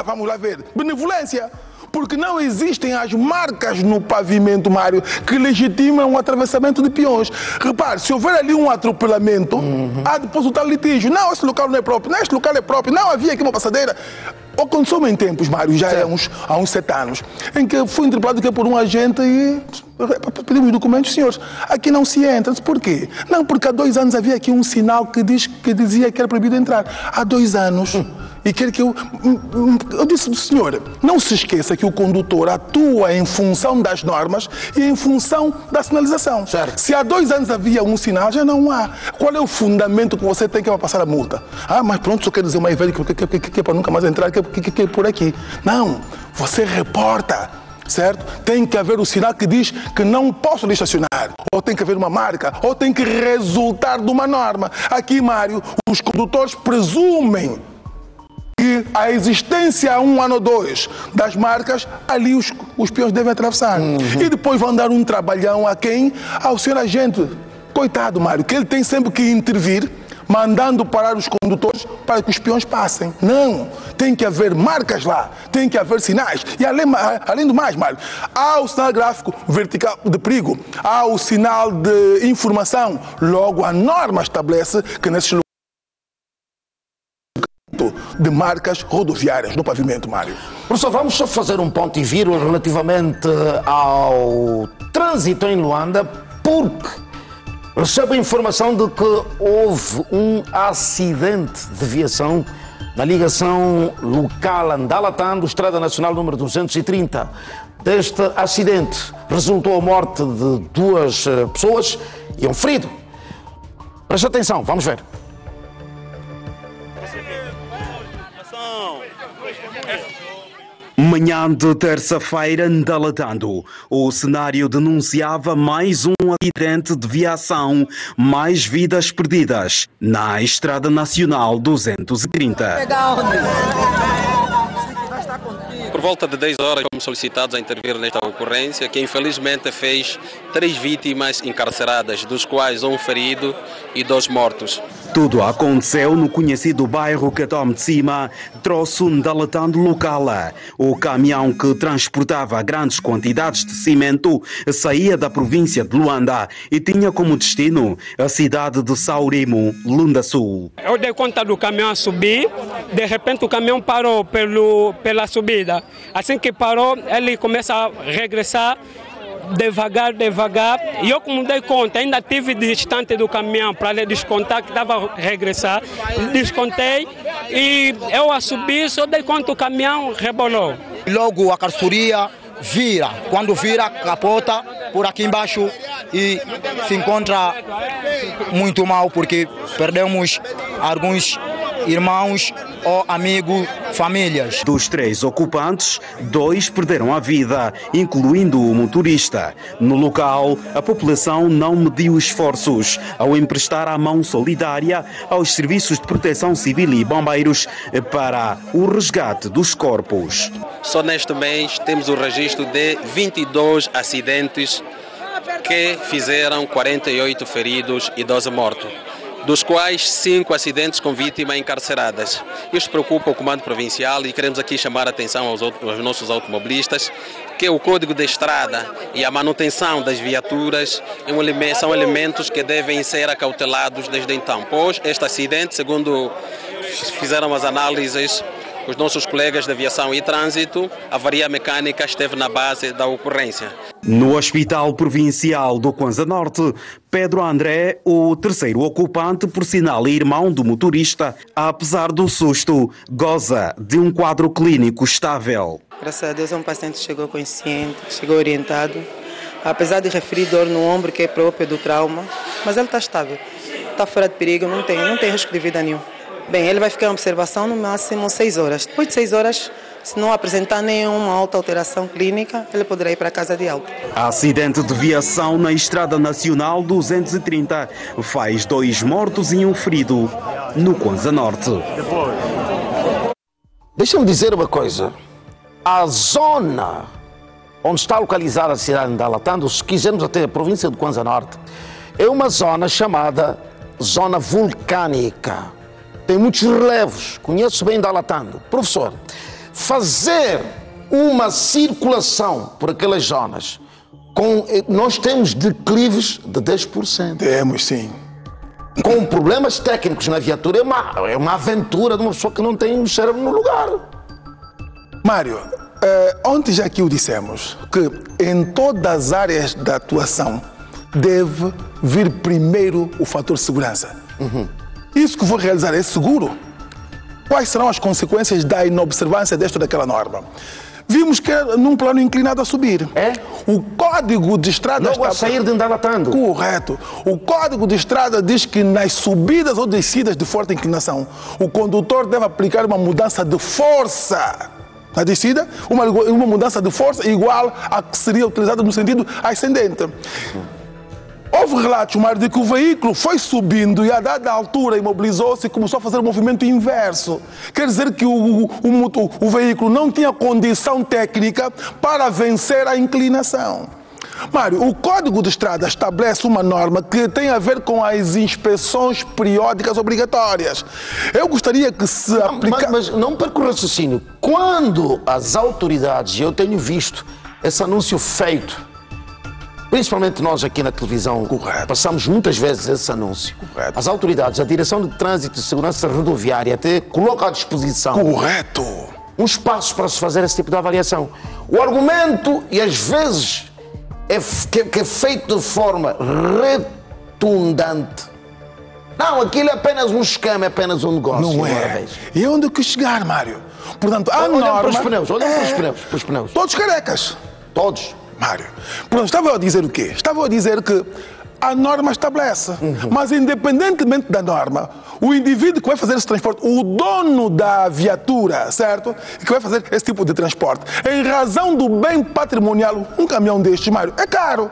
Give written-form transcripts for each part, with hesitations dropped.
Vamos lá ver. Benevolência. Porque não existem as marcas no pavimento, Mário, que legitimam um atravessamento de peões. Repare, se houver ali um atropelamento, há depois o tal litígio. Não, esse local não é próprio. Não, este local é próprio. Não, havia aqui uma passadeira. Aconteceu em tempos, Mário, já há uns 7 anos, em que fui interpelado aqui por um agente e pedimos documentos, senhores, aqui não se entra. Por quê? Não, porque há 2 anos havia aqui um sinal que dizia que era proibido entrar. Há 2 anos. E quer que eu disse, senhor, não se esqueça que o condutor atua em função das normas e em função da sinalização. Certo. Se há 2 anos havia um sinal, já não há. Qual é o fundamento que você tem que vai passar a multa? Ah, mas pronto, só quer dizer mais velho que é para nunca mais entrar, que é por aqui. Não, você reporta. Certo? Tem que haver o sinal que diz que não posso lhe estacionar. Ou tem que haver uma marca, ou tem que resultar de uma norma. Aqui, Mário, os condutores presumem que a existência há 1 ano ou 2 das marcas, ali os peões devem atravessar. E depois vão dar um trabalhão a quem? Ao senhor agente. Coitado, Mário, que ele tem sempre que intervir, mandando parar os condutores para que os peões passem. Não, tem que haver marcas lá, tem que haver sinais. E além do mais, Mário, há o sinal gráfico vertical de perigo, há o sinal de informação. Logo, a norma estabelece que nesses lugares de marcas rodoviárias no pavimento, Mário. Professor, vamos só fazer um ponto e vírgula relativamente ao trânsito em Luanda, porque recebo a informação de que houve um acidente de viação na ligação local Ndalatando, Estrada Nacional número 230. Deste acidente resultou a morte de 2 pessoas e um ferido. Preste atenção, vamos ver. Manhã de terça-feira, Ndalatando, o cenário denunciava mais um acidente de viação, mais vidas perdidas na Estrada Nacional 230. Por volta de 10 horas, fomos solicitados a intervir nesta ocorrência, que infelizmente fez 3 vítimas encarceradas, dos quais 1 ferido e 2 mortos. Tudo aconteceu no conhecido bairro Catome de Cima, troço Ndalatando local. O caminhão que transportava grandes quantidades de cimento saía da província de Luanda e tinha como destino a cidade de Saurimo, Lunda Sul. Eu dei conta do caminhão subir, de repente o caminhão parou pela subida. Assim que parou, ele começa a regressar devagar, e eu como dei conta, ainda tive distante do caminhão para ele descontar que estava a regressar, descontei e eu a subir, só dei conta o caminhão rebolou. Logo a carroceria vira, quando vira capota por aqui embaixo e se encontra muito mal porque perdemos alguns irmãos ou amigos, famílias. Dos 3 ocupantes, 2 perderam a vida, incluindo o motorista. No local, a população não mediu esforços ao emprestar a mão solidária aos serviços de proteção civil e bombeiros para o resgate dos corpos. Só neste mês temos o registro de 22 acidentes que fizeram 48 feridos e 12 mortos, dos quais 5 acidentes com vítimas encarceradas. Isto preocupa o Comando Provincial e queremos aqui chamar a atenção aos nossos automobilistas que o Código de Estrada e a manutenção das viaturas são elementos que devem ser acautelados desde então, pois este acidente, segundo fizeram as análises os nossos colegas de aviação e trânsito, a avaria mecânica esteve na base da ocorrência. No Hospital Provincial do Kwanza Norte, Pedro André, o 3º ocupante, por sinal irmão do motorista, apesar do susto, goza de um quadro clínico estável. Graças a Deus, um paciente chegou consciente, chegou orientado, apesar de referir dor no ombro, que é próprio do trauma, mas ele está estável, está fora de perigo, não tem risco de vida nenhum. Bem, ele vai ficar em observação no máximo 6 horas. Depois de 6 horas, se não apresentar nenhuma alta alteração clínica, ele poderá ir para a casa de alta. Acidente de viação na Estrada Nacional 230 faz 2 mortos e um ferido no Kwanza Norte. Deixa-me dizer uma coisa. A zona onde está localizada a cidade de Ndalatando, se quisermos até a província de Kwanza Norte, é uma zona chamada zona vulcânica. Tem muitos relevos, conheço bem Ndalatando. Professor, fazer uma circulação por aquelas zonas, nós temos declives de 10%. Temos, sim. Com problemas técnicos na viatura, é uma aventura de uma pessoa que não tem o cérebro no lugar. Mário, ontem já aqui o dissemos, que em todas as áreas da atuação deve vir primeiro o fator segurança. Isso que vou realizar é seguro? Quais serão as consequências da inobservância desta ou daquela norma? Vimos que é num plano inclinado a subir. É? O Código de Estrada... Logo a sair de andar latando. Correto. O Código de Estrada diz que nas subidas ou descidas de forte inclinação, o condutor deve aplicar uma mudança de força. Na descida, uma mudança de força igual à que seria utilizada no sentido ascendente. Houve relatos, Mário, de que o veículo foi subindo e a dada altura imobilizou-se e começou a fazer o movimento inverso. Quer dizer que o veículo não tinha condição técnica para vencer a inclinação. Mário, o Código de Estrada estabelece uma norma que tem a ver com as inspeções periódicas obrigatórias. Eu gostaria que se aplicasse... Mas não perca o raciocínio. Quando as autoridades, eu tenho visto esse anúncio feito, principalmente nós aqui na televisão, Correto. Passamos muitas vezes esse anúncio. Correto. As autoridades, a Direção de Trânsito e Segurança Rodoviária até coloca à disposição Correto. um espaço para se fazer esse tipo de avaliação. O argumento, e às vezes que é feito de forma redundante. Não, aquilo é apenas um esquema, é apenas um negócio. Não é. E onde eu quis chegar, Mário? Portanto, a Olha norma... para os pneus, olha para os pneus. Todos carecas. Todos. Mário, portanto, estava a dizer o quê? Estava a dizer que a norma estabelece, mas independentemente da norma, o indivíduo que vai fazer esse transporte, o dono da viatura, certo? Que vai fazer esse tipo de transporte, em razão do bem patrimonial, um caminhão destes, Mário, é caro.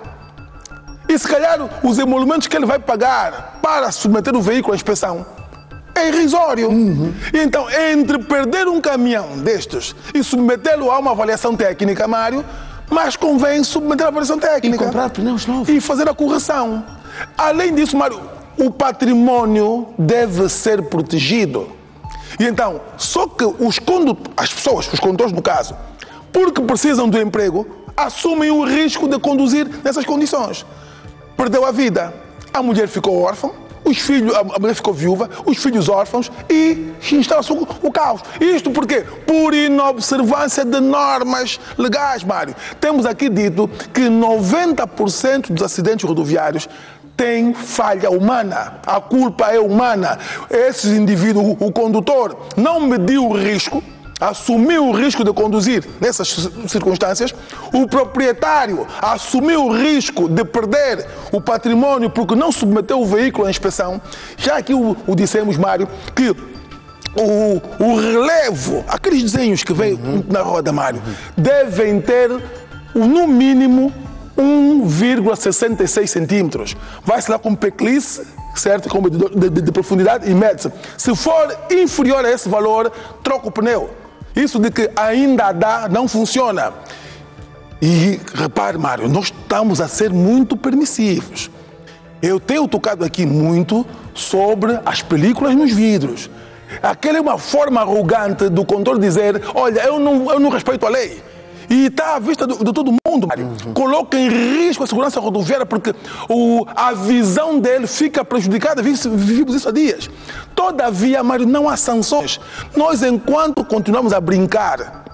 E se calhar os emolumentos que ele vai pagar para submeter o veículo à inspeção é irrisório. E então, entre perder um caminhão destes e submetê-lo a uma avaliação técnica, Mário, mas convém submeter a avaliação técnica. E comprar pneus novos. E fazer a correção. Além disso, Mário, o patrimônio deve ser protegido. E então, só que as pessoas, os condutores no caso, porque precisam do emprego, assumem o risco de conduzir nessas condições. Perdeu a vida, a mulher ficou órfã, a mulher ficou viúva, os filhos órfãos e instala-se o caos. Isto por quê? Por inobservância de normas legais, Mário. Temos aqui dito que 90% dos acidentes rodoviários têm falha humana. A culpa é humana. Esse indivíduo, o condutor, não mediu o risco, assumiu o risco de conduzir nessas circunstâncias, o proprietário assumiu o risco de perder o patrimônio porque não submeteu o veículo à inspeção. Já aqui o dissemos, Mário, que o relevo, aqueles desenhos que vêm na roda, Mário, devem ter, no mínimo, 1,66 centímetros. Vai-se lá com peclice, certo? Com de profundidade e mede-se. Se for inferior a esse valor, troca o pneu. Isso de que ainda dá, não funciona. E repare, Mário, nós estamos a ser muito permissivos. Eu tenho tocado aqui muito sobre as películas nos vidros. Aquela é uma forma arrogante do condutor dizer: olha, eu não respeito a lei. E está à vista de todo mundo, Mário. Coloca em risco a segurança rodoviária porque a visão dele fica prejudicada. Vivemos isso há dias. Todavia, Mário, não há sanções. Nós, enquanto continuamos a brincar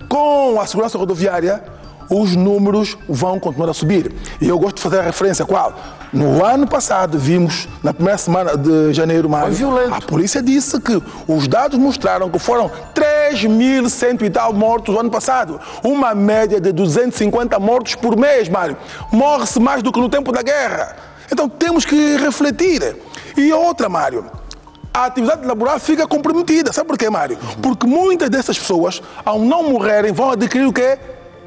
com a segurança rodoviária, os números vão continuar a subir. E eu gosto de fazer a referência qual? No ano passado, vimos, na primeira semana de janeiro, Mário, a polícia disse que os dados mostraram que foram 3.100 e tal mortos no ano passado. Uma média de 250 mortos por mês, Mário. Morre-se mais do que no tempo da guerra. Então temos que refletir. E outra, Mário, a atividade laboral fica comprometida. Sabe por quê, Mário? Porque muitas dessas pessoas, ao não morrerem, vão adquirir o quê?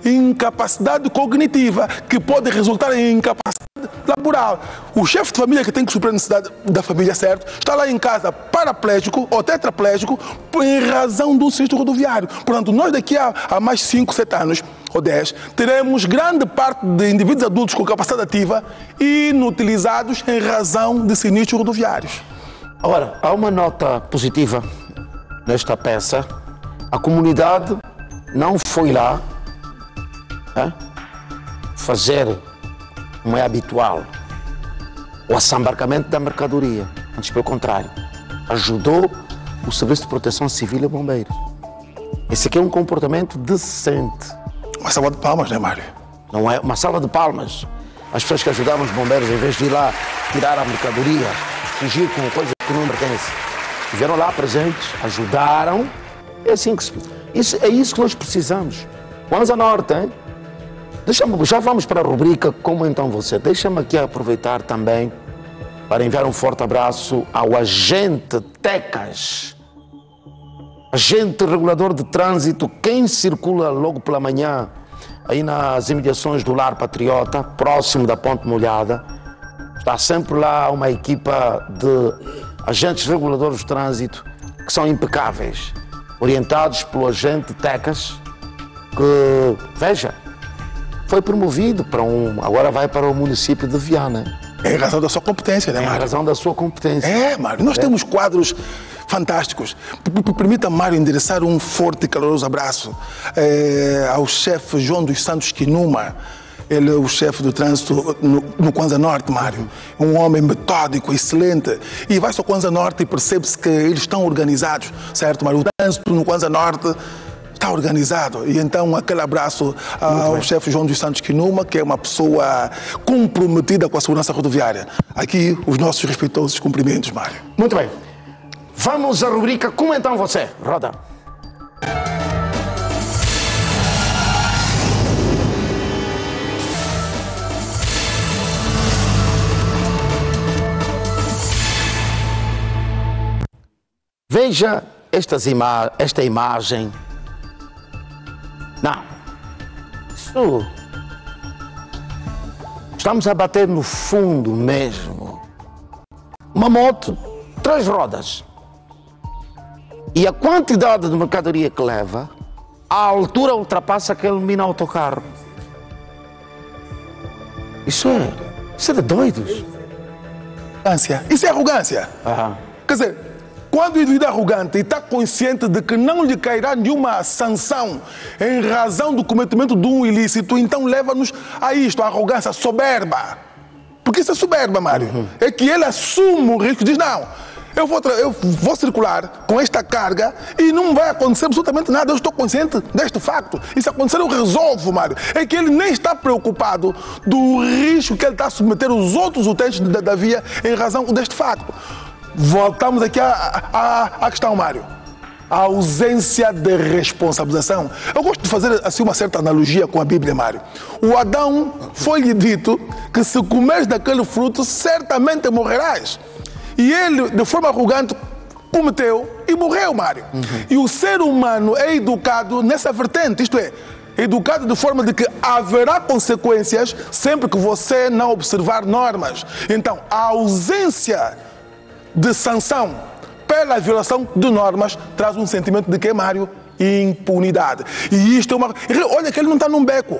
Incapacidade cognitiva, que pode resultar em incapacidade laboral. O chefe de família que tem que suprir a necessidade da família, certo, está lá em casa paraplégico ou tetraplégico em razão do sinistro rodoviário. Portanto, nós daqui a mais 5, 7 anos ou 10, teremos grande parte de indivíduos adultos com capacidade ativa inutilizados em razão de sinistros rodoviários. Agora, há uma nota positiva nesta peça. A comunidade não foi lá fazer, como é habitual, o assambarcamento da mercadoria. Antes, pelo contrário, ajudou o Serviço de Proteção Civil e Bombeiros. Esse aqui é um comportamento decente. Uma salva de palmas, né, Mário? Não é uma salva de palmas. As pessoas que ajudaram os bombeiros, em vez de ir lá tirar a mercadoria, fugir com coisa que não pertence, estiveram lá presentes, ajudaram. É assim que é isso que nós precisamos. Vamos a norte, hein? Já vamos para a rubrica Como Então Você. Deixa-me aqui aproveitar também para enviar um forte abraço ao agente Tecas, agente regulador de trânsito, quem circula logo pela manhã aí nas imediações do Lar Patriota, próximo da Ponte Molhada. Está sempre lá uma equipa de agentes reguladores de trânsito que são impecáveis, orientados pelo agente Tecas, que, veja, foi promovido agora vai para o município de Viana. É em razão da sua competência, né, Mário? É em razão da sua competência. É, Mário, nós temos quadros fantásticos. Permita, Mário, endereçar um forte e caloroso abraço ao chefe João dos Santos Quinuma. Ele é o chefe do trânsito no Kwanza Norte, Mário. Um homem metódico, excelente. E vai-se ao Kwanza Norte e percebe-se que eles estão organizados, certo, Mário? O trânsito no Kwanza Norte está organizado. E então aquele abraço ao chefe João dos Santos Quinuma, que é uma pessoa comprometida com a segurança rodoviária. Aqui os nossos respeitosos cumprimentos, Mário. Muito bem. Vamos à rubrica Como Então Você? Roda. Veja esta imagem. Não. Isso. Estamos a bater no fundo mesmo. Uma moto, 3 rodas. E a quantidade de mercadoria que leva, a altura ultrapassa aquele mini autocarro. Isso é de doidos. Arrogância. Isso é arrogância. Quer dizer, quando o indivíduo é arrogante e está consciente de que não lhe cairá nenhuma sanção em razão do cometimento de um ilícito, então leva-nos a isto, a arrogância, a soberba. Porque isso é soberba, Mário. É que ele assume o risco e diz, não, eu vou circular com esta carga e não vai acontecer absolutamente nada, eu estou consciente deste facto. E se acontecer eu resolvo, Mário. É que ele nem está preocupado do risco que ele está a submeter os outros utentes da via em razão deste facto. Voltamos aqui à questão, Mário. A ausência de responsabilização. Eu gosto de fazer assim uma certa analogia com a Bíblia, Mário. O Adão foi-lhe dito que se comeres daquele fruto, certamente morrerás. E ele, de forma arrogante, cometeu e morreu, Mário. E o ser humano é educado nessa vertente, isto é, educado de forma de que haverá consequências sempre que você não observar normas. Então, a ausência de sanção pela violação de normas traz um sentimento de que, Mário? Impunidade. E isto é uma... Olha que ele não está num beco.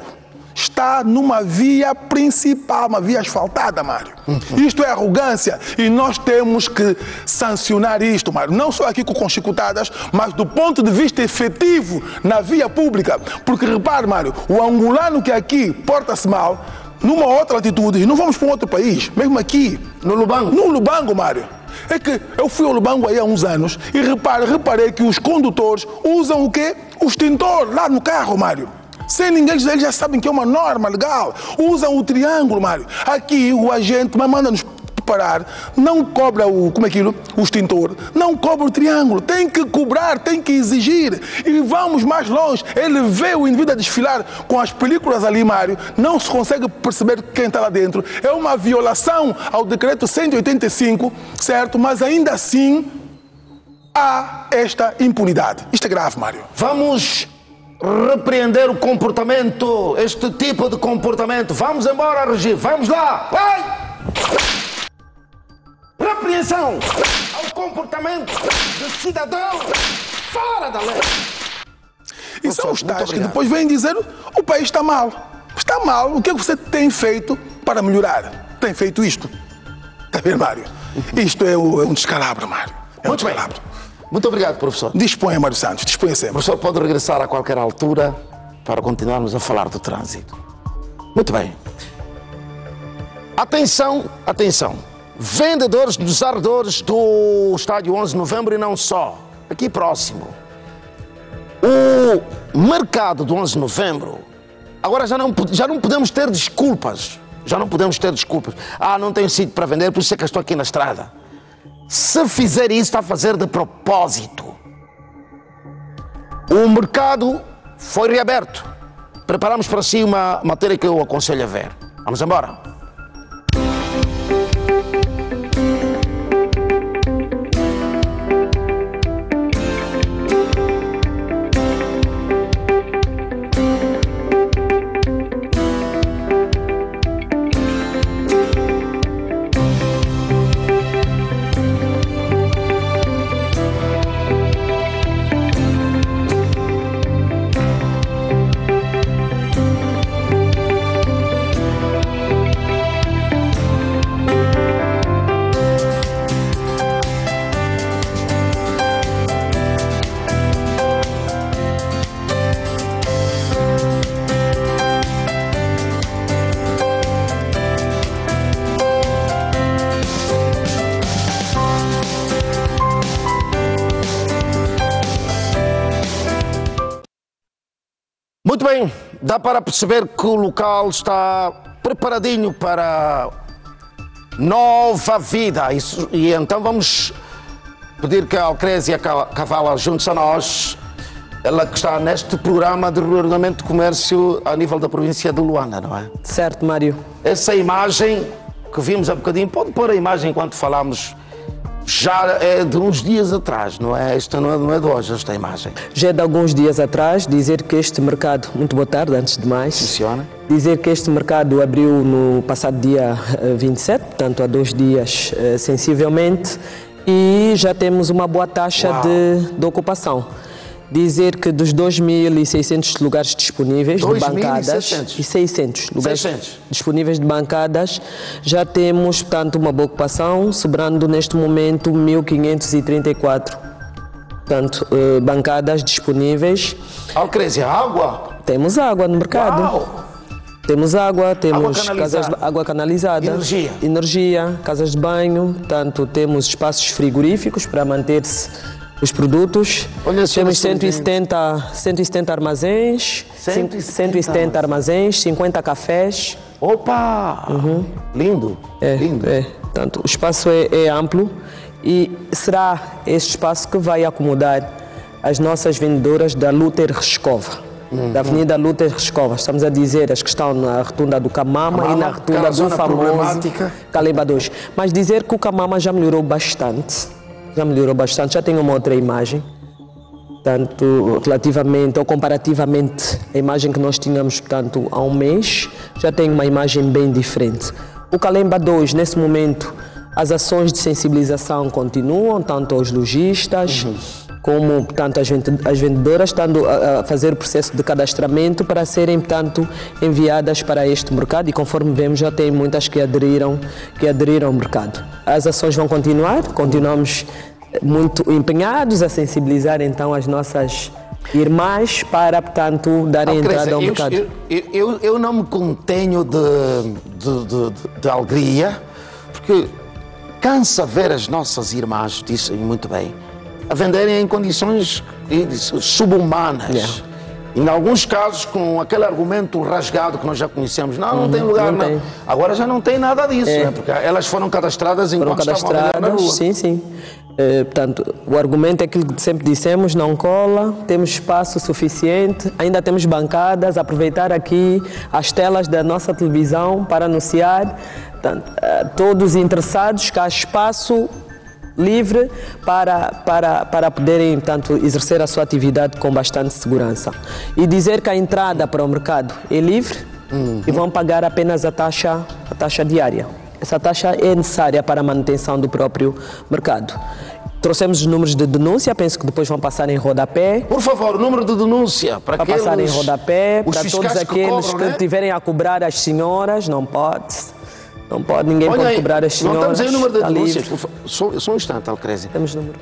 Está numa via principal, uma via asfaltada, Mário. Isto é arrogância e nós temos que sancionar isto, Mário. Não só aqui com chicotadas, mas do ponto de vista efetivo na via pública. Porque repare, Mário, o angolano que aqui porta-se mal, numa outra atitude, e não vamos para um outro país, mesmo aqui, no Lubango. No Lubango, Mário. É que eu fui ao Lubango aí há uns anos e reparei que os condutores usam o quê? O extintor lá no carro, Mário. Sem ninguém dizer, eles já sabem que é uma norma legal. Usam o triângulo, Mário. Aqui o agente manda-nos parar, não cobra o extintor, não cobra o triângulo. Tem que cobrar, tem que exigir. E vamos mais longe. Ele vê o indivíduo a desfilar com as películas ali, Mário. Não se consegue perceber quem está lá dentro. É uma violação ao decreto 185, certo? Mas ainda assim há esta impunidade. Isto é grave, Mário. Vamos repreender o comportamento, este tipo de comportamento. Vamos embora, Regi, vamos lá! Vai! Repreensão ao comportamento de cidadão fora da lei. E são os tais que depois vêm dizer o país está mal. Está mal, o que é que você tem feito para melhorar? Tem feito isto. Está a ver, Mário? Isto é um descalabro, Mário. É um descalabro. Muito obrigado, professor. Disponha, Mário Santos, disponha sempre. O professor pode regressar a qualquer altura para continuarmos a falar do trânsito. Muito bem. Atenção, atenção. Vendedores dos arredores do estádio 11 de novembro e não só. Aqui próximo. O mercado do 11 de novembro, agora já não podemos ter desculpas. Já não podemos ter desculpas. Não tenho sítio para vender, por isso é que estou aqui na estrada. Se fizer isso, está a fazer de propósito. O mercado foi reaberto. Preparamos para si uma matéria que eu aconselho a ver. Vamos embora. Muito bem, dá para perceber que o local está preparadinho para nova vida. E então vamos pedir que a Alcrésia Cavala junte-se a nós, ela que está neste programa de regulamento de comércio a nível da província de Luanda, não é? Certo, Mário. Essa imagem que vimos há bocadinho, pode pôr a imagem enquanto falamos, já é de uns dias atrás, não é? Esta não é de hoje, esta imagem. Já é de alguns dias atrás, dizer que este mercado, muito boa tarde, antes de mais. Funciona. Dizer que este mercado abriu no passado dia 27, portanto há 2 dias sensivelmente, e já temos uma boa taxa de ocupação. Dizer que dos 2.600 lugares disponíveis de bancadas, 600 lugares disponíveis de bancadas, já temos, portanto, uma boa ocupação, sobrando neste momento 1.534. Portanto, bancadas disponíveis. Alcrésia, água? Temos água no mercado. Uau. Temos água, temos água canalizada, energia, casas de banho, portanto, temos espaços frigoríficos para manter-se os produtos. Olha, temos 170 armazéns, 170 armazéns, 50 cafés. Opa! Lindo, lindo. Portanto, o espaço é amplo e será este espaço que vai acomodar as nossas vendedoras da Luther Rescova. Da Avenida Luther Rescova. Estamos a dizer as que estão na rotunda do Camama e na rotunda do famoso Calemba 2. Mas dizer que o Camama já melhorou bastante. Já tem uma outra imagem, tanto relativamente ou comparativamente à imagem que nós tínhamos, portanto, há um mês, já tem uma imagem bem diferente. O Calemba 2, nesse momento, as ações de sensibilização continuam, tanto aos lojistas, como, portanto, as vendedoras, estando a fazer o processo de cadastramento para serem, portanto, enviadas para este mercado, e conforme vemos já tem muitas que aderiram ao mercado. As ações vão continuamos muito empenhados a sensibilizar então as nossas irmãs para, portanto, darem entrada ao mercado. Eu não me contenho de alegria, porque cansa ver as nossas irmãs, disse muito bem, a venderem em condições sub-humanas. Em alguns casos, com aquele argumento rasgado que nós já conhecemos, não tem lugar, não. Agora já não tem nada disso, né? Porque elas foram cadastradas enquanto estavam a vender na rua. Sim. Portanto, o argumento é aquilo que sempre dissemos, não cola, temos espaço suficiente, ainda temos bancadas, aproveitar aqui as telas da nossa televisão para anunciar, portanto, todos interessados que há espaço livre para poderem, portanto, exercer a sua atividade com bastante segurança. E dizer que a entrada para o mercado é livre e vão pagar apenas a taxa diária. Essa taxa é necessária para a manutenção do próprio mercado. Trouxemos os números de denúncia, penso que depois vão passar em rodapé. Por favor, o número de denúncia para passar em rodapé, para todos aqueles que tiverem a cobrar as senhoras, não pode. Não pode, ninguém pode cobrar as senhoras. Não temos aí o número de denúncias. Só um instante, Alcrésia. Temos número.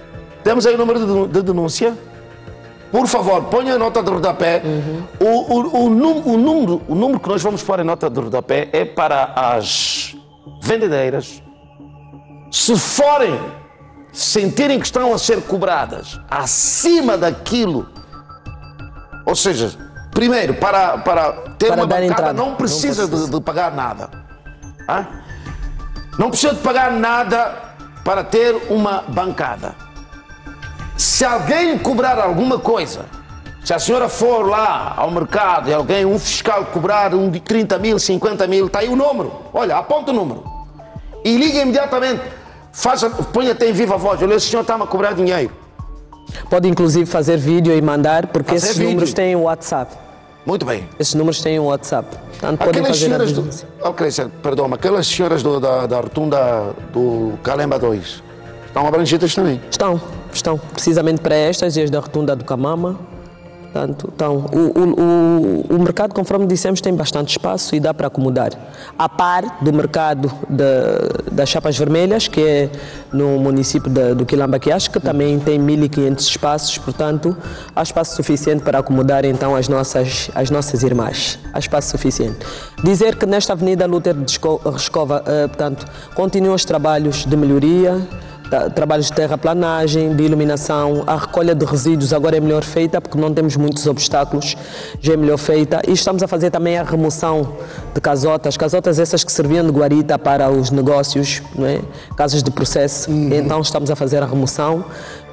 Temos aí o número de denúncia? Por favor, ponha a nota de rodapé. O número que nós vamos pôr em nota de rodapé é para as vendedeiras. Se forem, sentirem que estão a ser cobradas acima daquilo, ou seja, primeiro, para ter uma bancada não precisa de pagar nada. Não precisa de pagar nada para ter uma bancada. Se alguém lhe cobrar alguma coisa, se a senhora for lá ao mercado e um fiscal cobrar de 30 mil, 50 mil, está aí o número. Olha, aponta o número. E liga imediatamente. Põe até em viva voz. Olha, esse senhor está-me a cobrar dinheiro. Pode inclusive fazer vídeo e mandar, porque esses números têm o WhatsApp. Muito bem. Esses números têm o WhatsApp. Portanto, podem fazer a denúncia. Perdão, aquelas senhoras da rotunda do Calemba 2 estão abrangidas também? Estão. Precisamente para estas e as da rotunda do Camama. Portanto, o mercado, conforme dissemos, tem bastante espaço e dá para acomodar. A par do mercado das Chapas Vermelhas, que é no município do Quilambaquiás, que também tem 1.500 espaços, portanto, há espaço suficiente para acomodar então as nossas irmãs. Há espaço suficiente. Dizer que nesta Avenida Lúter Rescova, portanto, continuam os trabalhos de melhoria, trabalhos de terraplanagem, de iluminação, a recolha de resíduos agora é melhor feita porque não temos muitos obstáculos, já é melhor feita, e estamos a fazer também a remoção de casotas essas que serviam de guarita para os negócios, não é? Casas de processo, então estamos a fazer a remoção.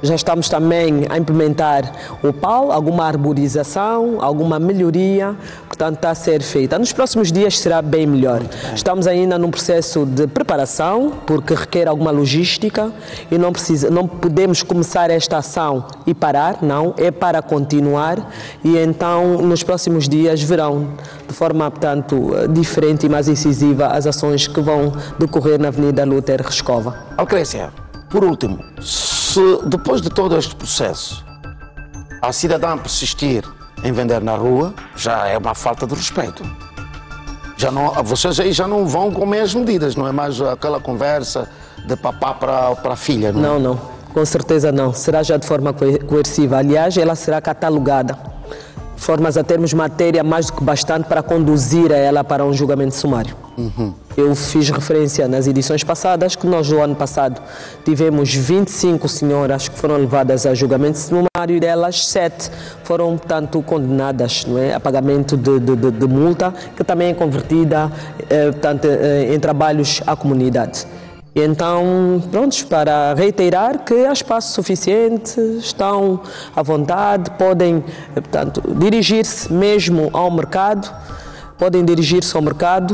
Já estamos também a implementar o PAL, alguma arborização, alguma melhoria, portanto está a ser feita. Nos próximos dias será bem melhor. Estamos ainda num processo de preparação, porque requer alguma logística e não podemos começar esta ação e parar, não, é para continuar, e então nos próximos dias verão de forma, portanto, diferente e mais incisiva as ações que vão decorrer na Avenida Lúter Rescova. Alcrécia, por último, se depois de todo este processo a cidadã persistir em vender na rua, já é uma falta de respeito. Vocês aí já não vão com meias medidas, não é mais aquela conversa de papá para a filha, não é? Não, com certeza não. Será já de forma coerciva. Aliás, ela será catalogada, de formas a termos matéria mais do que bastante para conduzir a ela para um julgamento sumário. Eu fiz referência nas edições passadas que nós, no ano passado, tivemos 25 senhoras que foram levadas a julgamento sumário e delas 7 foram, portanto, condenadas, não é, a pagamento de multa, que também é convertida portanto, em trabalhos à comunidade. E então, prontos, para reiterar que há espaço suficiente, estão à vontade, podem, portanto, dirigir-se mesmo ao mercado,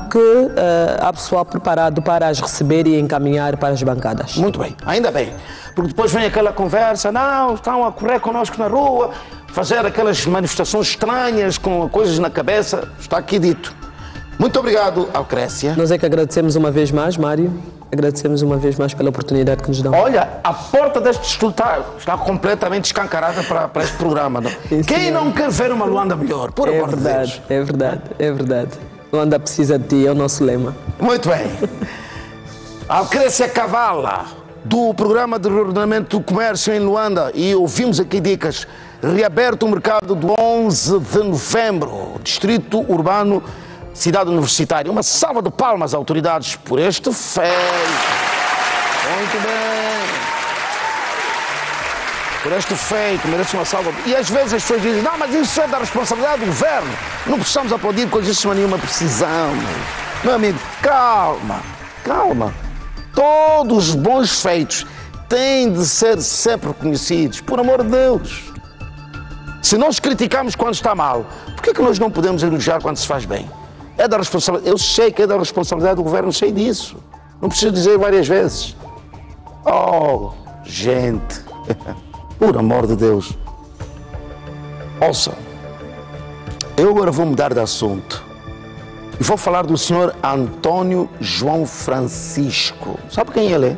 que há pessoal preparado para as receber e encaminhar para as bancadas. Muito bem, ainda bem, porque depois vem aquela conversa, não, estão a correr connosco na rua, fazer aquelas manifestações estranhas com coisas na cabeça, está aqui dito. Muito obrigado, Alcrécia. Nós é que agradecemos uma vez mais, Mário. Agradecemos uma vez mais pela oportunidade que nos dão. Olha, a porta deste estúdio está completamente escancarada para este programa. Não? Quem não quer ver uma Luanda melhor? Por amor de Deus. É verdade. Luanda precisa de ti, é o nosso lema. Muito bem. Alcrécia Cavala, do Programa de Reordenamento do Comércio em Luanda, e ouvimos aqui dicas. Reaberto o mercado do 11 de novembro, Distrito Urbano, Cidade Universitária. Uma salva de palmas às autoridades por este feito. Muito bem. Por este feito, merece uma salva. E às vezes as pessoas dizem, não, mas isso é da responsabilidade do governo. Não precisamos aplaudir porque isso não é nenhuma precisão. Meu amigo, calma. Todos os bons feitos têm de ser sempre reconhecidos, por amor de Deus. Se nós criticamos quando está mal, por que nós não podemos elogiar quando se faz bem? É da responsabilidade. Eu sei que é da responsabilidade do governo, sei disso. Não preciso dizer várias vezes. Oh, gente, por amor de Deus. Ouçam, eu agora vou mudar de assunto e vou falar do senhor Antônio João Francisco. Sabe quem ele é?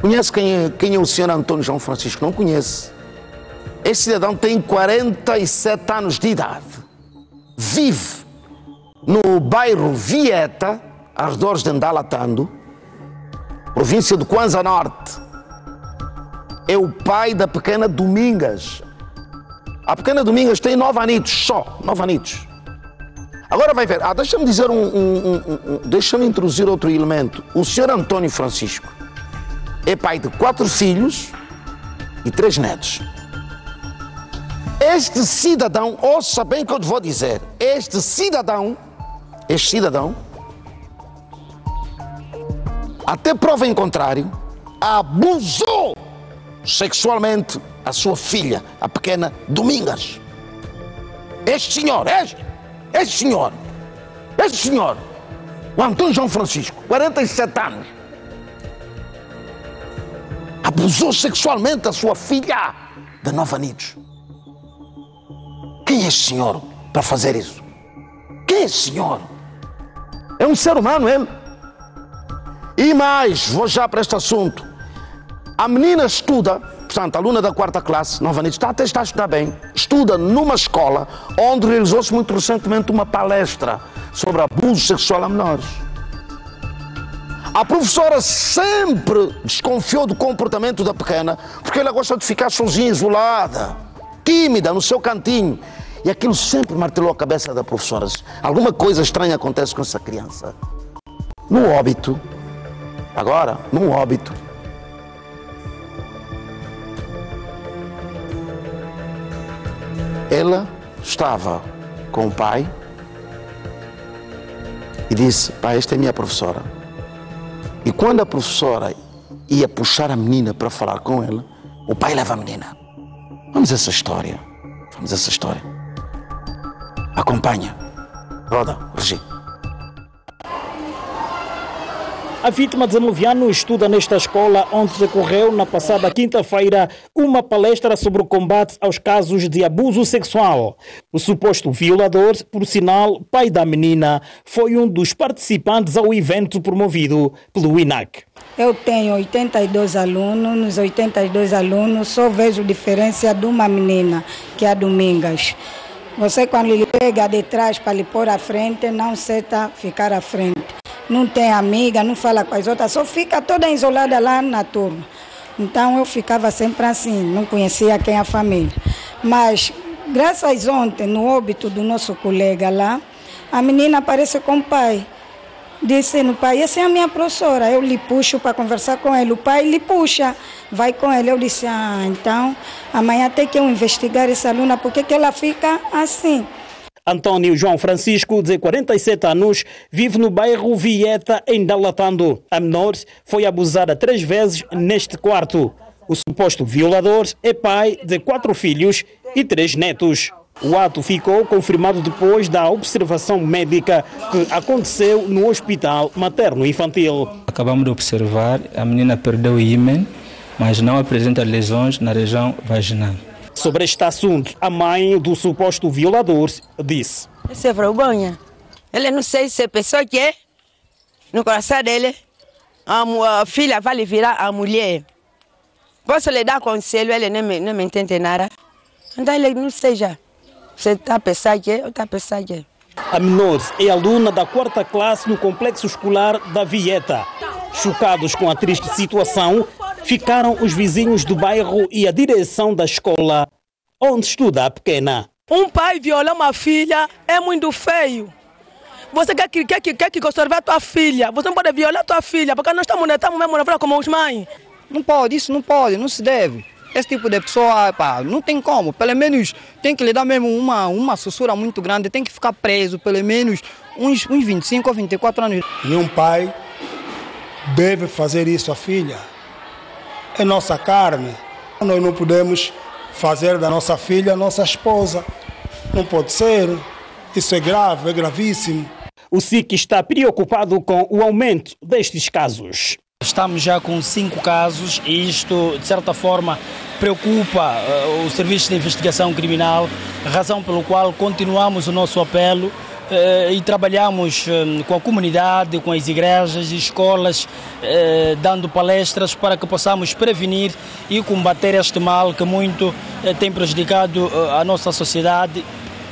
Conhece quem é o senhor Antônio João Francisco? Não conhece. Este cidadão tem 47 anos de idade. Vive no bairro Vieta, arredores de Ndalatando, província do Kwanza Norte. é o pai da pequena Domingas. A pequena Domingas tem 9 anitos, só 9 anitos. Agora vai ver, deixa-me dizer deixa-me introduzir outro elemento. O senhor António Francisco é pai de 4 filhos e 3 netos. Este cidadão, ouça bem o que eu te vou dizer, este cidadão, até prova em contrário, abusou sexualmente a sua filha, a pequena Domingas. Este senhor, o Antônio João Francisco, 47 anos, abusou sexualmente a sua filha de 9 anitos. Quem é este senhor para fazer isso? Quem é este senhor? É um ser humano, ele. E mais, vou já para este assunto. A menina estuda, portanto, aluna da 4ª classe, 9 anos, até está a estudar bem, estuda numa escola onde realizou-se muito recentemente uma palestra sobre abuso sexual a menores. A professora sempre desconfiou do comportamento da pequena, porque ela gosta de ficar sozinha, isolada, tímida, no seu cantinho. E aquilo sempre martelou a cabeça da professora. Alguma coisa estranha acontece com essa criança. No óbito, ela estava com o pai e disse: pai, esta é a minha professora. E quando a professora ia puxar a menina para falar com ela, o pai leva a menina. Vamos a essa história. Acompanha. Roda, Regi. A vítima de 19 anos estuda nesta escola onde decorreu na passada quinta-feira uma palestra sobre o combate aos casos de abuso sexual. O suposto violador, por sinal, pai da menina, foi um dos participantes ao evento promovido pelo INAC. Eu tenho 82 alunos, nos 82 alunos só vejo diferença de uma menina, que é a Domingas. Você, quando lhe pega de trás para lhe pôr à frente, não aceita ficar à frente. Não tem amiga, não fala com as outras, só fica toda isolada lá na turma. Então eu ficava sempre assim, não conhecia quem é a família. Mas, graças a ontem, no óbito do nosso colega lá, a menina aparece com o pai. Disse no pai: essa é a minha professora. Eu lhe puxo para conversar com ele. O pai lhe puxa, vai com ele. Eu disse: então amanhã tem que eu investigar essa aluna, porque que ela fica assim. Antônio João Francisco, de 47 anos, vive no bairro Vieta, em Dalatando. A menor foi abusada 3 vezes neste quarto. O suposto violador é pai de 4 filhos e 3 netos. O ato ficou confirmado depois da observação médica que aconteceu no Hospital Materno-Infantil. Acabamos de observar, a menina perdeu o ímen, mas não apresenta lesões na região vaginal. Sobre este assunto, a mãe do suposto violador disse: Isso é vergonha. Ele não sei se é pessoa que é. No coração dele, a filha vai lhe virar a mulher. Posso lhe dar conselho, ele não me entende nada. Então ele não seja. Você está a pensar que é ou está a pensar que é. A menor é aluna da 4ª classe no complexo escolar da Vieta. Chocados com a triste situação, ficaram os vizinhos do bairro e a direção da escola onde estuda a pequena. Um pai violar uma filha é muito feio. Você quer que conserve a tua filha. Você não pode violar a tua filha, porque nós estamos mesmo na vida como os mães. Não pode, isso não pode, não se deve. Esse tipo de pessoa, não tem como. Pelo menos tem que lhe dar mesmo uma sussura muito grande, tem que ficar preso pelo menos uns 25 ou 24 anos. E um pai deve fazer isso à filha. É nossa carne. Nós não podemos fazer da nossa filha nossa esposa. Não pode ser. Isso é grave, é gravíssimo. O SIC está preocupado com o aumento destes casos. Estamos já com 5 casos e isto, de certa forma, preocupa o Serviço de Investigação Criminal, razão pelo qual continuamos o nosso apelo e trabalhamos com a comunidade, com as igrejas e escolas, dando palestras para que possamos prevenir e combater este mal que muito tem prejudicado a nossa sociedade,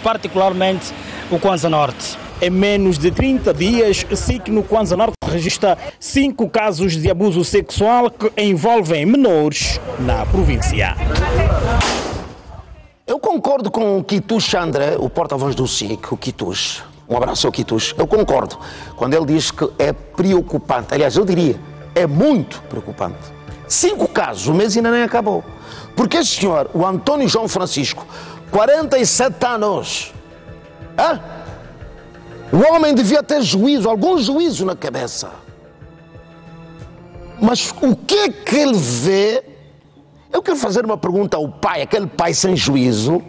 particularmente o Kwanza Norte. Em menos de 30 dias, SIC no Kwanza Norte registra 5 casos de abuso sexual que envolvem menores na província. Eu concordo com o Quitush André, o porta-voz do SIC, o Quitush. Um abraço ao Quitush. Eu concordo quando ele diz que é preocupante. Aliás, eu diria, é muito preocupante. 5 casos, o mês ainda nem acabou. Porque esse senhor, o Antônio João Francisco, 47 anos, o homem devia ter juízo, algum juízo na cabeça. Mas o que é que ele vê? Eu quero fazer uma pergunta ao pai, aquele pai sem juízo,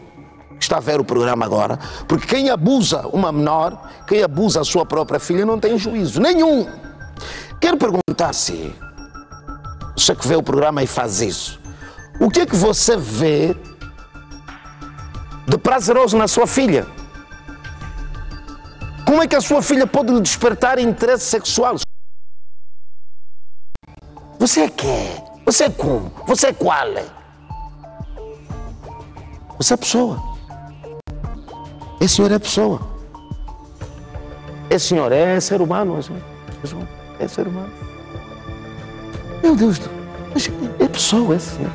que está a ver o programa agora, porque quem abusa uma menor, quem abusa a sua própria filha, não tem juízo nenhum. Quero perguntar-se, você que vê o programa e faz isso, o que é que você vê de prazeroso na sua filha? Como é que a sua filha pode lhe despertar interesse sexual? Você é quem? Você é como? Você é qual? Você é pessoa. Esse senhor é pessoa. Esse senhor é ser humano. É ser humano. Meu Deus, é pessoa esse senhor.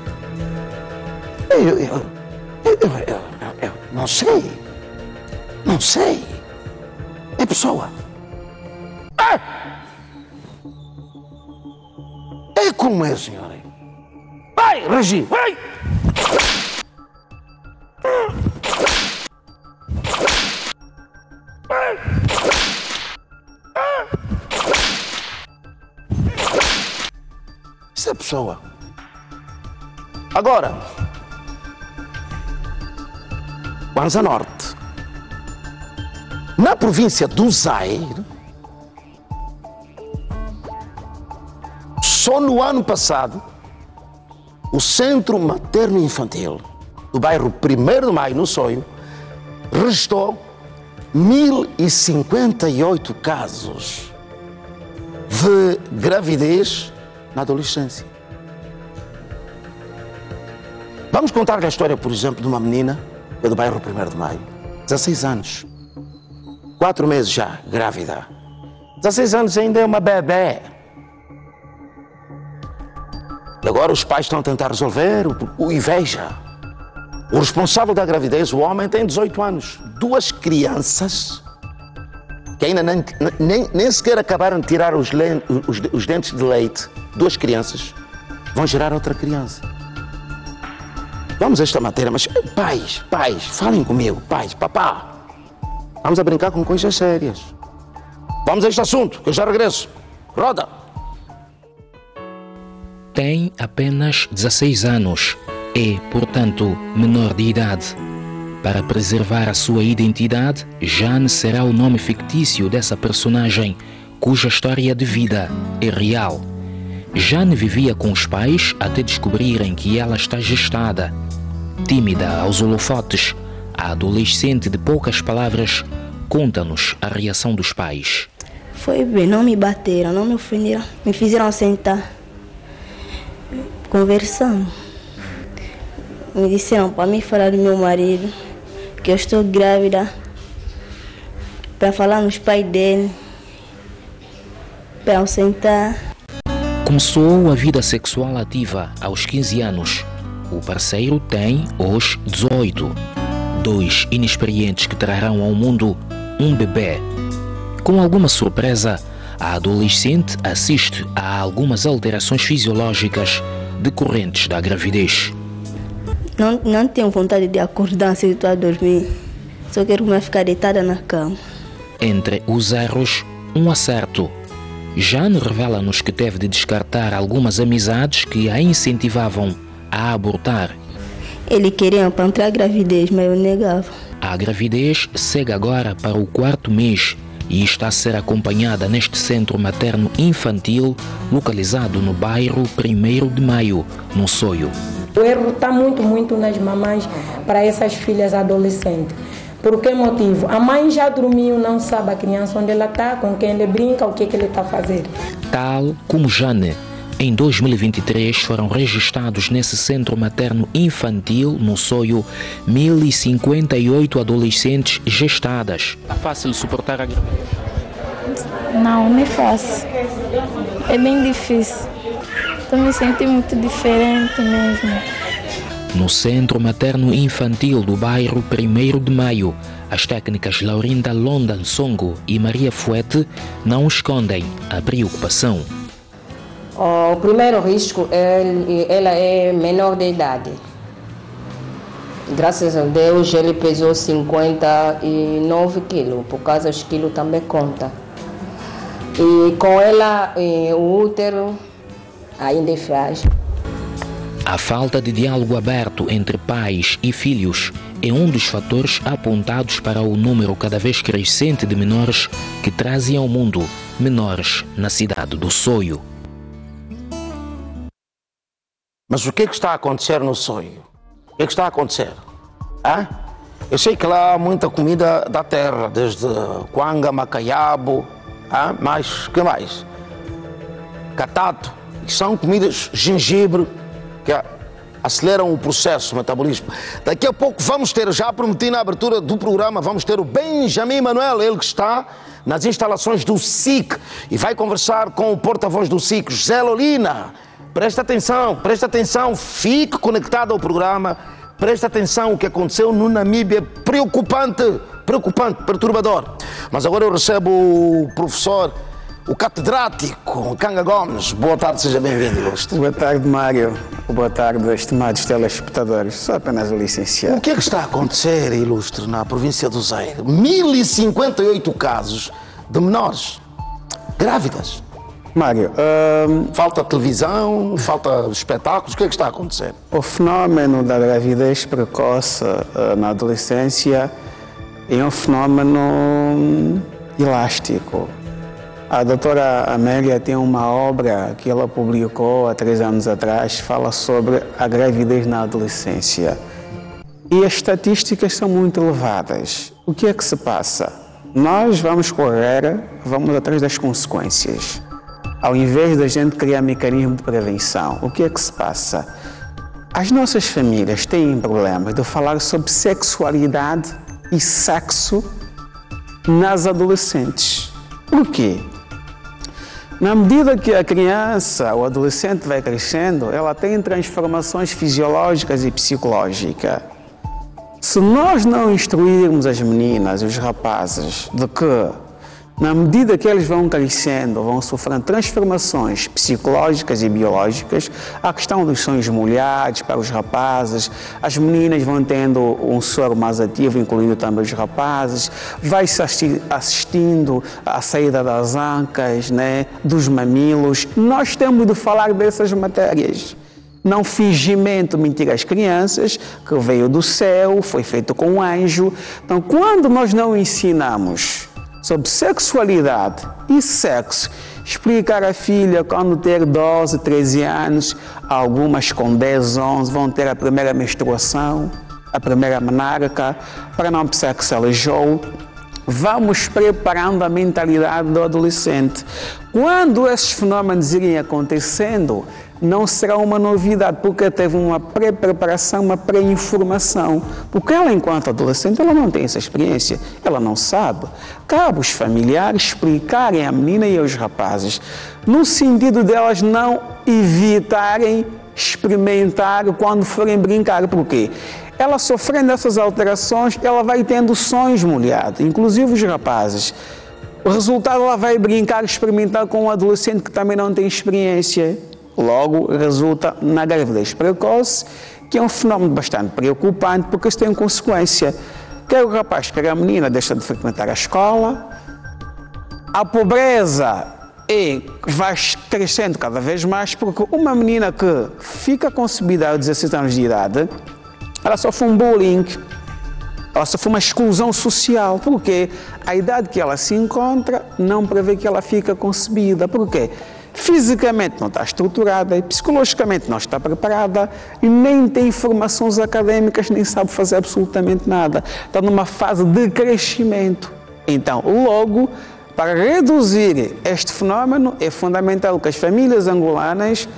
Eu não sei. Não sei. É pessoa. É como é, senhor? Vai, Regi, vai! Isso é pessoa. Agora, vamos a norte. Na província do Zaire, só no ano passado, o Centro Materno Infantil do bairro 1º de Maio, no Soio, registrou 1058 casos de gravidez na adolescência. Vamos contar a história, por exemplo, de uma menina que é do bairro 1º de Maio, 16 anos, 4 meses já, grávida. 16 anos ainda é uma bebê. E agora os pais estão a tentar resolver e veja, o responsável da gravidez, o homem, tem 18 anos. 2 crianças que ainda nem sequer acabaram de tirar os dentes de leite. 2 crianças vão gerar outra criança. Vamos a esta matéria, mas pais, falem comigo, pais, papá. Vamos a brincar com coisas sérias. Vamos a este assunto, que eu já regresso. Roda! Tem apenas 16 anos. É, portanto, menor de idade. Para preservar a sua identidade, Jane será o nome fictício dessa personagem, cuja história de vida é real. Jane vivia com os pais até descobrirem que ela está gestada. Tímida aos holofotes, a adolescente de poucas palavras conta-nos a reação dos pais. Foi bem, não me bateram, não me ofenderam, me fizeram sentar. Conversando. Me disseram para mim falar do meu marido, que eu estou grávida, para falar nos pais dele, para eu sentar. Começou a vida sexual ativa aos 15 anos. O parceiro tem hoje 18. 2 inexperientes que trarão ao mundo um bebê. Com alguma surpresa, a adolescente assiste a algumas alterações fisiológicas decorrentes da gravidez. Não tenho vontade de acordar se estou a dormir. Só quero mais ficar deitada na cama. Entre os erros, um acerto. Jane revela-nos que teve de descartar algumas amizades que a incentivavam a abortar. Ele queria para entrar a gravidez, mas eu negava. A gravidez segue agora para o 4º mês e está a ser acompanhada neste centro materno infantil localizado no bairro 1º de Maio, no Soio. O erro está muito nas mamães para essas filhas adolescentes. Por que motivo? A mãe já dormiu, não sabe a criança onde ela está, com quem ele brinca, o que ele está a fazer. Tal como Jane, em 2023 foram registrados nesse centro materno infantil, no Soio, 1058 adolescentes gestadas. É fácil suportar a gravidez? Não, não é fácil. É bem difícil. Estou me sentindo muito diferente mesmo. No Centro Materno Infantil do bairro 1º de Maio, as técnicas Laurinda Londan Songo e Maria Fuete não escondem a preocupação. O primeiro risco, ela é menor de idade. Graças a Deus, ele pesou 59 quilos, por causa dos quilos também conta. E com ela, o útero ainda é frágil. A falta de diálogo aberto entre pais e filhos é um dos fatores apontados para o número cada vez crescente de menores que trazem ao mundo menores na cidade do Soio. Mas o que é que está a acontecer no Soio? O que é que está a acontecer? Hã? Eu sei que lá há muita comida da terra, desde quanga, macaiabo, mas que mais? Catato, que são comidas gengibre, que aceleram o processo, o metabolismo. Daqui a pouco vamos ter, já prometi na abertura do programa, vamos ter o Benjamin Manuel, ele que está nas instalações do SIC e vai conversar com o porta-voz do SIC, José Lolina. Presta atenção, fique conectado ao programa, presta atenção, o que aconteceu no Namíbia é preocupante, perturbador. Mas agora eu recebo o professor, o catedrático Canga Gomes. Boa tarde, seja bem-vindo, Ilustre. Boa tarde, Mário. Boa tarde, estimados telespectadores. Sou apenas o licenciado. O que é que está a acontecer, Ilustre, na província do Zaire? 1058 casos de menores grávidas. Mário, falta televisão, falta espetáculos, o que é que está a acontecer? O fenómeno da gravidez precoce na adolescência é um fenómeno elástico. A doutora Amélia tem uma obra que ela publicou há 3 anos atrás, fala sobre a gravidez na adolescência. E as estatísticas são muito elevadas. O que é que se passa? Nós vamos atrás das consequências. Ao invés da gente criar mecanismo de prevenção, o que é que se passa? As nossas famílias têm problemas de falar sobre sexualidade e sexo nas adolescentes. Por quê? Na medida que a criança ou adolescente vai crescendo, ela tem transformações fisiológicas e psicológicas. Se nós não instruirmos as meninas e os rapazes de que, na medida que eles vão crescendo, vão sofrendo transformações psicológicas e biológicas, a questão dos sonhos molhados para os rapazes, as meninas vão tendo um soro mais ativo, incluindo também os rapazes, vai-se assistindo à saída das ancas, né, dos mamilos. Nós temos de falar dessas matérias. Não fingimento, mentir às crianças, que veio do céu, foi feito com um anjo. Então, quando nós não ensinamos sobre sexualidade e sexo, explicar à filha quando ter 12, 13 anos, algumas com 10, 11 vão ter a primeira menstruação, a primeira menarca, para não precisar que se aleijou. Vamos preparando a mentalidade do adolescente. Quando esses fenômenos irem acontecendo, não será uma novidade, porque teve uma pré-preparação, uma pré-informação. Porque ela, enquanto adolescente, ela não tem essa experiência, ela não sabe. Cabe os familiares explicarem à menina e aos rapazes, no sentido delas não evitarem experimentar quando forem brincar. Por quê? Ela sofrendo essas alterações, ela vai tendo sonhos molhados, inclusive os rapazes. O resultado, ela vai brincar, experimentar com um adolescente que também não tem experiência. Logo, resulta na gravidez precoce, que é um fenómeno bastante preocupante, porque isso tem consequência. Quer o rapaz, quer a menina, deixa de frequentar a escola, a pobreza vai crescendo cada vez mais, porque uma menina que fica concebida aos 16 anos de idade, ela sofre um bullying, ela sofre uma exclusão social, porque a idade que ela se encontra não prevê que ela fica concebida. Por quê? Fisicamente não está estruturada, psicologicamente não está preparada e nem tem formações acadêmicas, nem sabe fazer absolutamente nada. Está numa fase de crescimento. Então, logo, para reduzir este fenómeno, é fundamental que as famílias angolanas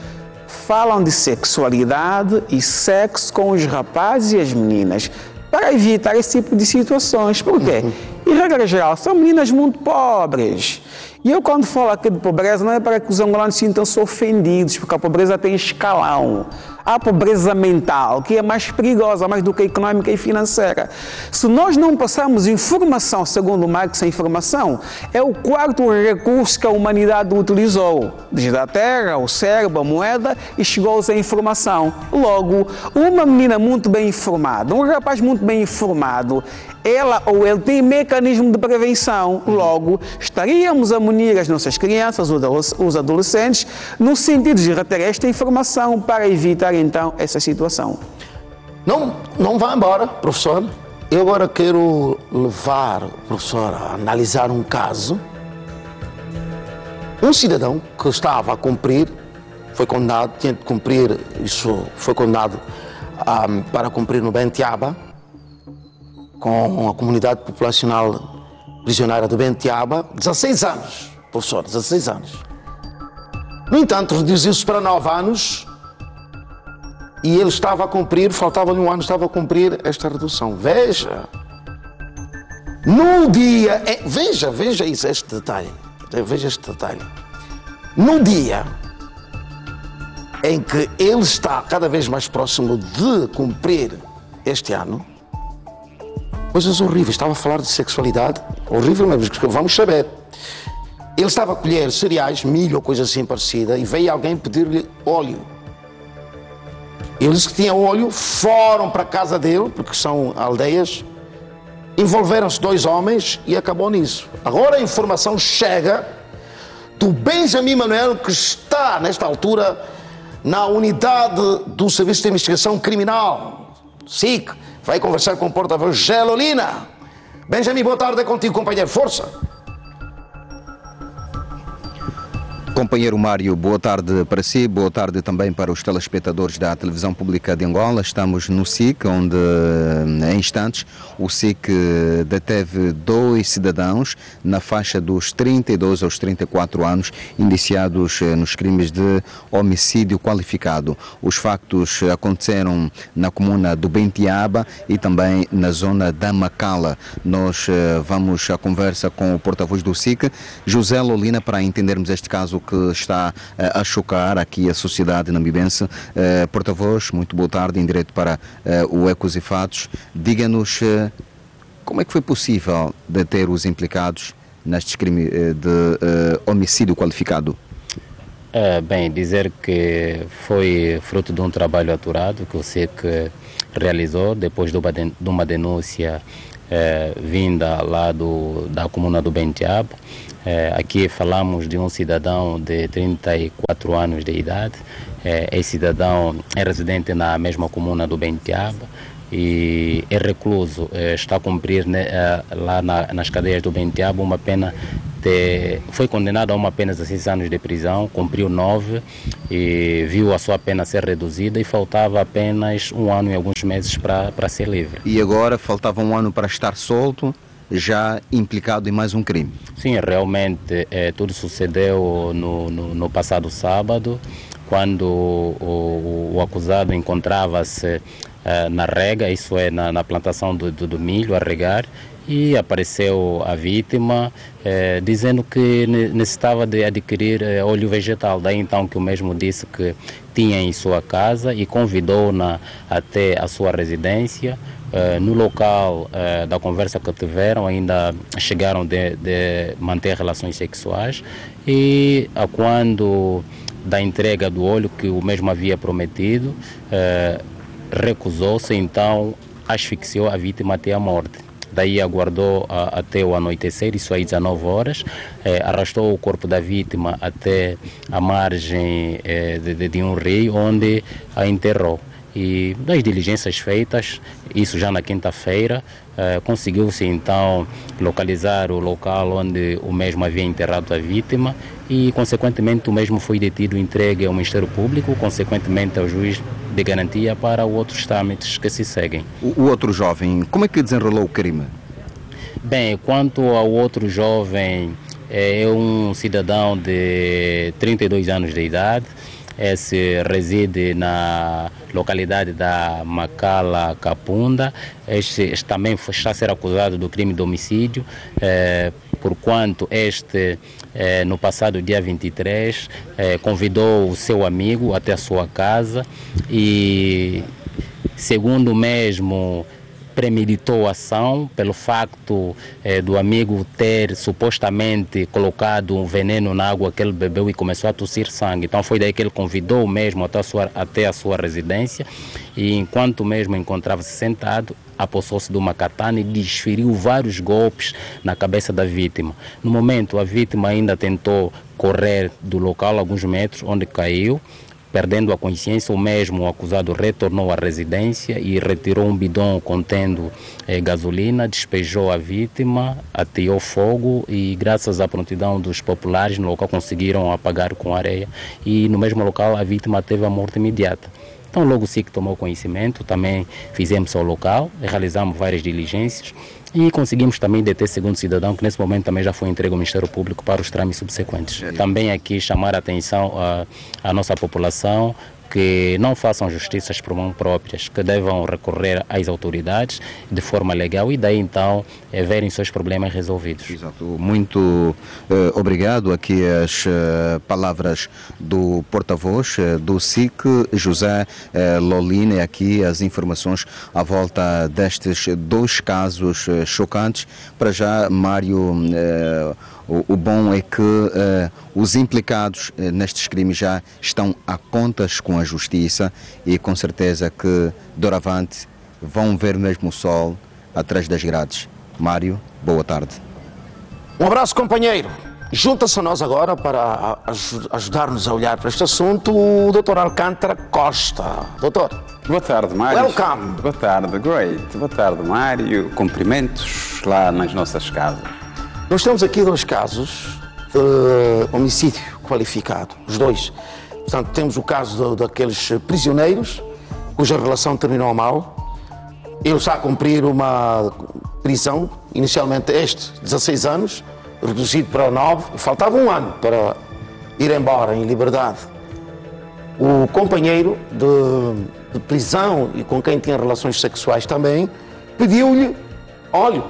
falam de sexualidade e sexo com os rapazes e as meninas, para evitar esse tipo de situações. Por quê? E, regra geral, são meninas muito pobres. E eu, quando falo aqui de pobreza, não é para que os angolanos sintam-se ofendidos, porque a pobreza tem escalão. Há pobreza mental, que é mais perigosa, mais do que a econômica e financeira. Se nós não passarmos informação, segundo o Marx, a informação é o quarto recurso que a humanidade utilizou. Desde a terra, o cérebro, a moeda, e chegou-se a informação. Logo, uma menina muito bem informada, um rapaz muito bem informado, ela ou ele tem mecanismo de prevenção. Logo, estaríamos a munir as nossas crianças, os adolescentes, no sentido de reter esta informação para evitar, então, essa situação. Não vá embora, professor. Eu agora quero levar o professor a analisar um caso. Um cidadão que estava a cumprir, foi condenado, tinha de cumprir, isso foi condenado para cumprir no Bentiaba, com a comunidade populacional prisioneira do Bentiaba, 16 anos, professor, 16 anos. No entanto, reduziu-se para 9 anos e ele estava a cumprir, faltava-lhe um ano, estava a cumprir esta redução. Veja, no dia, veja isso, este detalhe, veja este detalhe. No dia em que ele está cada vez mais próximo de cumprir este ano, coisas horríveis, estava a falar de sexualidade, horrível, mas vamos saber. Ele estava a colher cereais, milho ou coisa assim parecida, e veio alguém pedir-lhe óleo. Ele disse que tinha óleo, foram para a casa dele, porque são aldeias, envolveram-se 2 homens e acabou nisso. Agora a informação chega do Benjamin Manuel, que está, nesta altura, na unidade do Serviço de Investigação Criminal, SIC, vai conversar com o porta-voz Gelolina. Benjamin, boa tarde, é contigo, companheiro, força. Companheiro Mário, boa tarde para si, boa tarde também para os telespectadores da Televisão Pública de Angola. Estamos no SIC, onde em instantes o SIC deteve 2 cidadãos na faixa dos 32 aos 34 anos, indiciados nos crimes de homicídio qualificado. Os factos aconteceram na comuna do Bentiaba e também na zona da Macala. Nós vamos à conversa com o porta-voz do SIC, José Lolina, para entendermos este caso que está a chocar aqui a sociedade namibense. Porta-voz, muito boa tarde, em direto para o Ecos e Fatos. Diga-nos como é que foi possível deter os implicados nestes crimes de homicídio qualificado? Bem, dizer que foi fruto de um trabalho aturado que o SIC realizou depois de uma denúncia vinda lá da comuna do Bentiaba. Aqui falamos de um cidadão de 34 anos de idade. Esse cidadão é residente na mesma comuna do Bentiaba e é recluso, está a cumprir lá nas cadeias do Bentiaba uma pena foi condenado a uma pena de 6 anos de prisão, cumpriu 9 e viu a sua pena ser reduzida e faltava apenas 1 ano e alguns meses para ser livre. E agora faltava 1 ano para estar solto, já implicado em mais um crime? Sim, realmente tudo sucedeu no passado sábado, quando o acusado encontrava-se na rega, isso é, na plantação do milho a regar, e apareceu a vítima dizendo que necessitava de adquirir óleo vegetal. Daí então que o mesmo disse que tinha em sua casa e convidou-na até a sua residência. No local da conversa que tiveram, ainda chegaram de manter relações sexuais e quando da entrega do óleo que o mesmo havia prometido, recusou-se, então asfixiou a vítima até a morte. Daí aguardou até o anoitecer, isso aí 19 horas, arrastou o corpo da vítima até a margem de um rio, onde a enterrou. E das diligências feitas, isso já na quinta-feira, conseguiu-se então localizar o local onde o mesmo havia enterrado a vítima e, consequentemente, o mesmo foi detido e entregue ao Ministério Público, consequentemente ao juiz de garantia para outros trâmites que se seguem. O outro jovem, como é que desenrolou o crime? Bem, quanto ao outro jovem, é um cidadão de 32 anos de idade, esse reside na localidade da Macala Capunda. Este também está a ser acusado do crime de homicídio, porquanto este, no passado dia 23, convidou o seu amigo até a sua casa e, segundo o mesmo, premeditou a ação pelo facto do amigo ter supostamente colocado um veneno na água que ele bebeu e começou a tossir sangue. Então foi daí que ele convidou o mesmo até a sua residência e, enquanto o mesmo encontrava-se sentado, apossou-se de uma katana e desferiu vários golpes na cabeça da vítima. No momento, a vítima ainda tentou correr do local alguns metros, onde caiu. Perdendo a consciência, o mesmo acusado retornou à residência e retirou um bidão contendo gasolina, despejou a vítima, ateou fogo e, graças à prontidão dos populares no local, conseguiram apagar com areia e, no mesmo local, a vítima teve a morte imediata. Então, logo o SIC tomou conhecimento, também fizemos ao local, realizamos várias diligências e conseguimos também deter segundo cidadão, que nesse momento também já foi entregue ao Ministério Público para os trâmites subsequentes. Também aqui chamar a atenção à nossa população que não façam justiças por mão próprias, que devam recorrer às autoridades de forma legal e daí então verem seus problemas resolvidos. Exato. Muito obrigado. Aqui as palavras do porta-voz do SIC, José Lolina, aqui as informações à volta destes dois casos chocantes. Para já, Mário, o bom é que os implicados nestes crimes já estão a contas com a justiça e com certeza que doravante vão ver mesmo o sol atrás das grades. Mário, boa tarde. Um abraço, companheiro. Junta-se a nós agora para ajudar-nos a olhar para este assunto o Dr. Alcântara Costa. Doutor. Boa tarde, Mário. Welcome. Boa tarde, great. Boa tarde, Mário. Cumprimentos lá nas nossas casas. Nós temos aqui dois casos de homicídio qualificado, os dois. Portanto, temos o caso daqueles prisioneiros cuja relação terminou mal. Ele está a cumprir uma prisão, inicialmente 16 anos, reduzido para 9, faltava um ano para ir embora em liberdade. O companheiro de prisão e com quem tinha relações sexuais também, pediu-lhe, olha,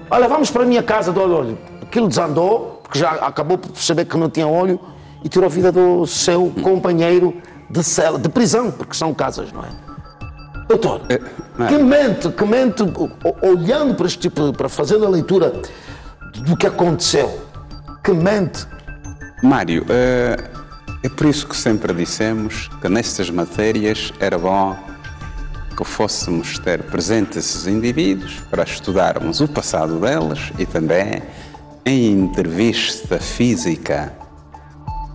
vamos para a minha casa, olho. Aquilo desandou, porque já acabou por perceber que não tinha olho e tirou a vida do seu companheiro de cela, de prisão, porque são casas, não é? Doutor, que mente, olhando para este tipo, para fazer a leitura do que aconteceu, que mente. Mário, é por isso que sempre dissemos que nestas matérias era bom que fôssemos ter presentes esses indivíduos para estudarmos o passado deles e também, em entrevista física,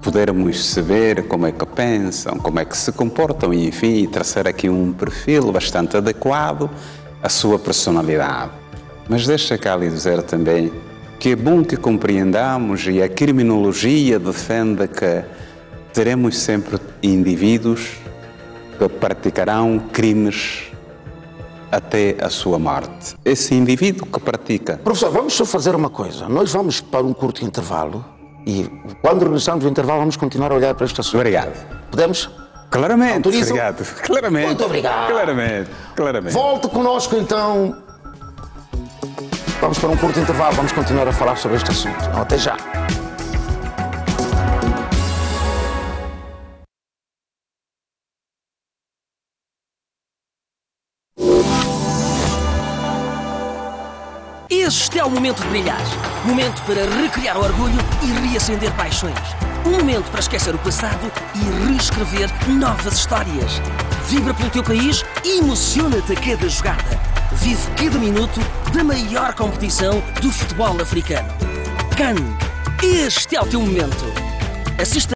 podermos saber como é que pensam, como é que se comportam e, enfim, traçar aqui um perfil bastante adequado à sua personalidade. Mas deixa cá lhe dizer também que é bom que compreendamos e a criminologia defende que teremos sempre indivíduos que praticarão crimes até a sua morte. Esse indivíduo que pratica... Professor, vamos só fazer uma coisa. Nós vamos para um curto intervalo e quando regressarmos do intervalo vamos continuar a olhar para este assunto. Obrigado. Podemos? Claramente. Autorizam? Obrigado. Claramente. Muito obrigado. Claramente. Volte conosco então. Vamos para um curto intervalo, vamos continuar a falar sobre este assunto. Até já. Este é o momento de brilhar. Momento para recriar o orgulho e reacender paixões. Um momento para esquecer o passado e reescrever novas histórias. Vibra pelo teu país e emociona-te a cada jogada. Vive cada minuto da maior competição do futebol africano. CAN. Este é o teu momento. Assista